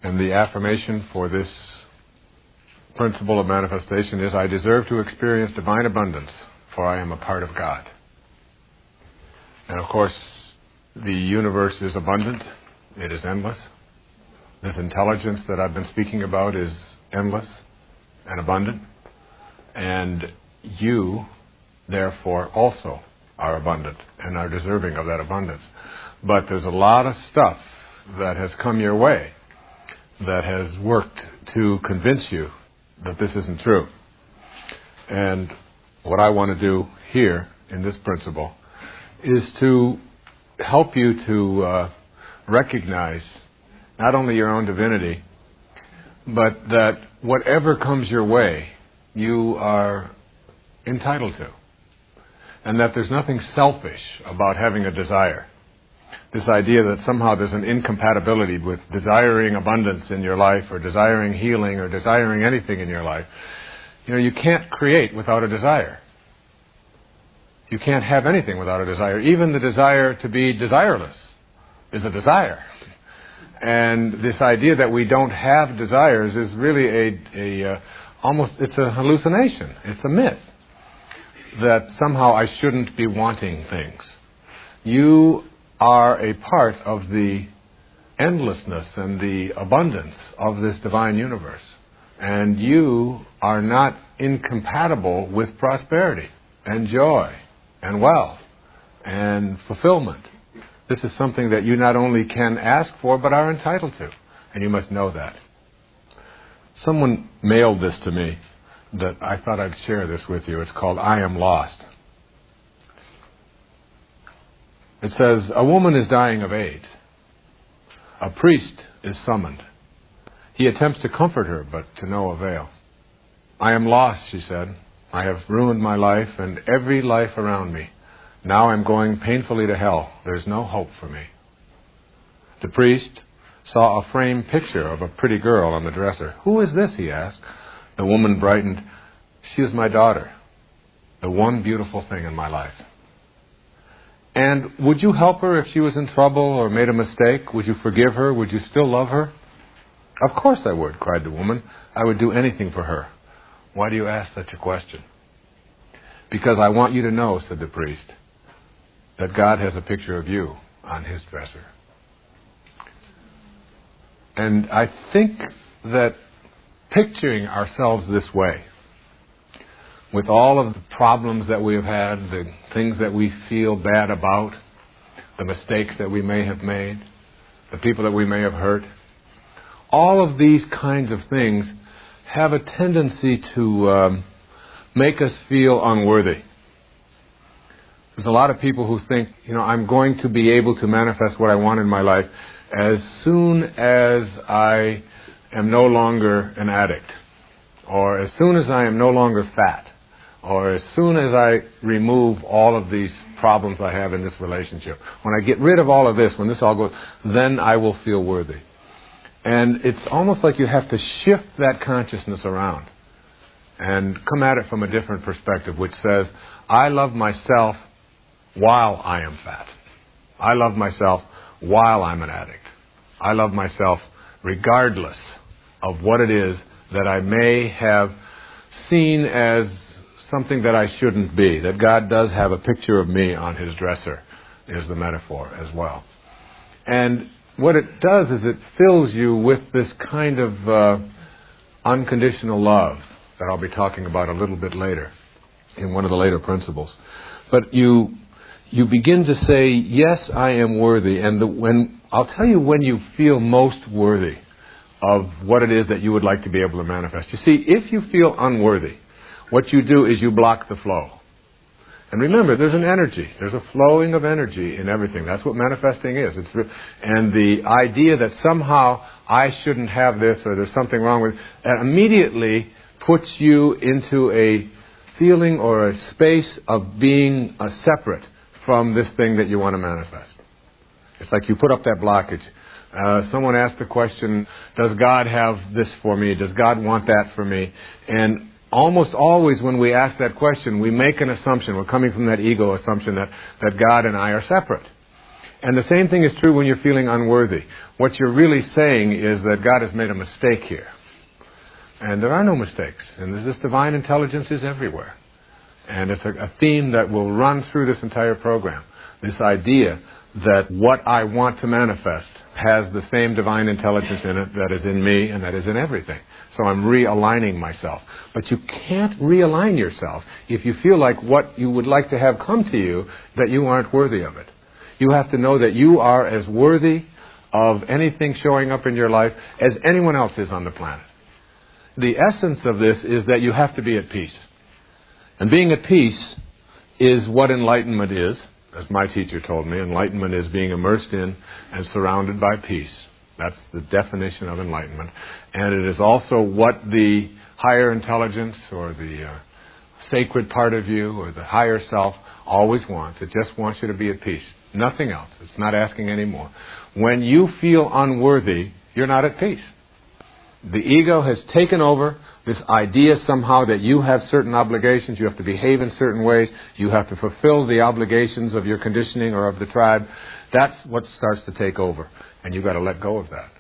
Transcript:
And the affirmation for this principle of manifestation is, I deserve to experience divine abundance, for I am a part of God. And of course, the universe is abundant. It is endless. This intelligence that I've been speaking about is endless and abundant. And you, therefore, also are abundant and are deserving of that abundance. But there's a lot of stuff that has come your way that has worked to convince you that this isn't true. And what I want to do here in this principle is to help you to recognize not only your own divinity, but that whatever comes your way, you are entitled to. And that there's nothing selfish about having a desire. This idea that somehow there's an incompatibility with desiring abundance in your life, or desiring healing, or desiring anything in your life. You know, you can't create without a desire. You can't have anything without a desire. Even the desire to be desireless is a desire. And this idea that we don't have desires is really almost, it's a hallucination. It's a myth that somehow I shouldn't be wanting things. You are a part of the endlessness and the abundance of this divine universe. And you are not incompatible with prosperity and joy and wealth and fulfillment. This is something that you not only can ask for, but are entitled to. And you must know that. Someone mailed this to me that I thought I'd share this with you. It's called I Am Lost. It says, a woman is dying of AIDS. A priest is summoned. He attempts to comfort her, but to no avail. I am lost, she said. I have ruined my life and every life around me. Now I'm going painfully to hell. There's no hope for me. The priest saw a framed picture of a pretty girl on the dresser. Who is this, he asked. The woman brightened. She is my daughter, the one beautiful thing in my life. And would you help her if she was in trouble or made a mistake? Would you forgive her? Would you still love her? Of course I would, cried the woman. I would do anything for her. Why do you ask such a question? Because I want you to know, said the priest, that God has a picture of you on his dresser. And I think that picturing ourselves this way, with all of the problems that we have had, the things that we feel bad about, the mistakes that we may have made, the people that we may have hurt, all of these kinds of things have a tendency to make us feel unworthy. There's a lot of people who think, I'm going to be able to manifest what I want in my life as soon as I am no longer an addict, or as soon as I am no longer fat, or as soon as I remove all of these problems I have in this relationship. When I get rid of all of this, when this all goes, then I will feel worthy. And it's almost like you have to shift that consciousness around and come at it from a different perspective, which says, I love myself while I am fat. I love myself while I'm an addict. I love myself regardless of what it is that I may have seen as something that I shouldn't be. That God does have a picture of me on his dresser, is the metaphor as well. And what it does is it fills you with this kind of unconditional love that I'll be talking about a little bit later in one of the later principles. But you begin to say, yes, I am worthy. And I'll tell you when you feel most worthy of what it is that you would like to be able to manifest. You see, if you feel unworthy, what you do is you block the flow. And remember, there's an energy. There's a flowing of energy in everything. That's what manifesting is. And the idea that somehow I shouldn't have this or there's something wrong with it immediately puts you into a feeling or a space of being separate from this thing that you want to manifest. It's like you put up that blockage. Someone asked the question, does God have this for me? Does God want that for me? And almost always when we ask that question, we make an assumption. We're coming from that ego assumption that God and I are separate. And the same thing is true when you're feeling unworthy. What you're really saying is that God has made a mistake here. And there are no mistakes. And this divine intelligence is everywhere. And it's a theme that will run through this entire program. This idea that what I want to manifest has the same divine intelligence in it that is in me and that is in everything. So I'm realigning myself. But you can't realign yourself if you feel like what you would like to have come to you, that you aren't worthy of it. You have to know that you are as worthy of anything showing up in your life as anyone else is on the planet. The essence of this is that you have to be at peace. And being at peace is what enlightenment is. As my teacher told me, enlightenment is being immersed in and surrounded by peace. That's the definition of enlightenment. And it is also what the higher intelligence or the sacred part of you or the higher self always wants. It just wants you to be at peace. Nothing else. It's not asking any more. When you feel unworthy, you're not at peace. The ego has taken over this idea somehow that you have certain obligations, you have to behave in certain ways, you have to fulfill the obligations of your conditioning or of the tribe. That's what starts to take over. And you've got to let go of that.